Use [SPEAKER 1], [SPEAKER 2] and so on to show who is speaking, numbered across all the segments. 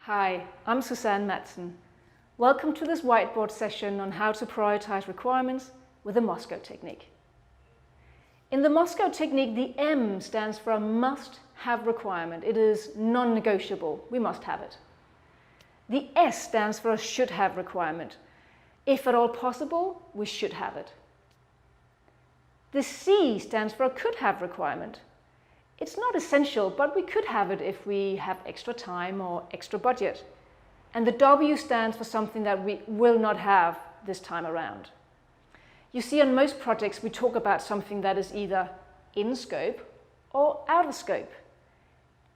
[SPEAKER 1] Hi, I'm Susanne Madsen. Welcome to this whiteboard session on how to prioritize requirements with the MoSCoW technique. In the MoSCoW technique, the M stands for a must-have requirement. It is non-negotiable. We must have it. The S stands for a should-have requirement. If at all possible, we should have it. The C stands for a could-have requirement. It's not essential, but we could have it if we have extra time or extra budget. And the W stands for something that we will not have this time around. You see, on most projects, we talk about something that is either in scope or out of scope.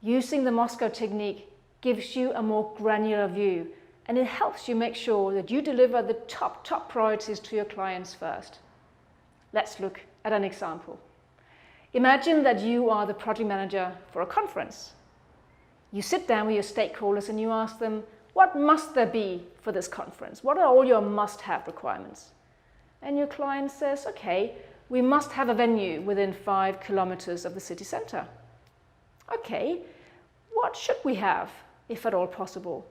[SPEAKER 1] Using the MoSCoW technique gives you a more granular view, and it helps you make sure that you deliver the top priorities to your clients first. Let's look at an example. Imagine that you are the project manager for a conference. You sit down with your stakeholders and you ask them, what must there be for this conference? What are all your must-have requirements? And your client says, okay, we must have a venue within 5 kilometers of the city center. Okay, what should we have, if at all possible?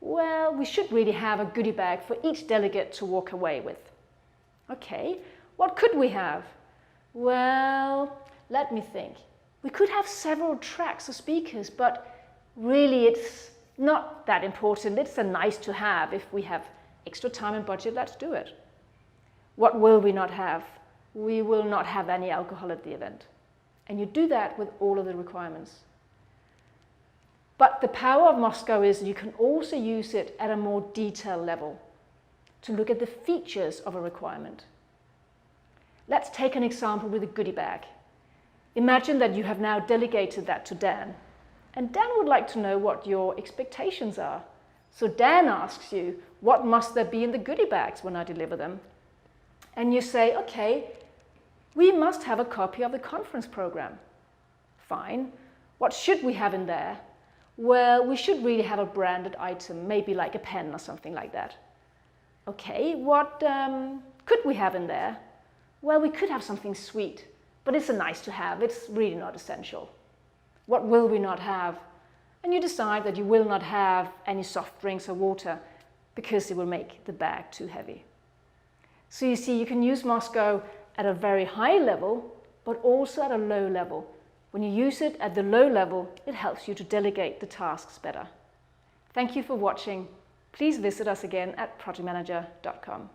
[SPEAKER 1] Well, we should really have a goodie bag for each delegate to walk away with. Okay, what could we have? Well, let me think. We could have several tracks of speakers, but really it's not that important. It's a nice to have. If we have extra time and budget, let's do it. What will we not have? We will not have any alcohol at the event. And you do that with all of the requirements. But the power of MoSCoW is you can also use it at a more detailed level to look at the features of a requirement. Let's take an example with a goodie bag. Imagine that you have now delegated that to Dan. And Dan would like to know what your expectations are. So Dan asks you, what must there be in the goodie bags when I deliver them? And you say, okay, we must have a copy of the conference program. Fine. What should we have in there? Well, we should really have a branded item, maybe like a pen or something like that. Okay, what could we have in there? Well, we could have something sweet, but it's a nice to have. It's really not essential. What will we not have? And you decide that you will not have any soft drinks or water because it will make the bag too heavy. So you see, you can use MoSCoW at a very high level, but also at a low level. When you use it at the low level, it helps you to delegate the tasks better. Thank you for watching. Please visit us again at projectmanager.com.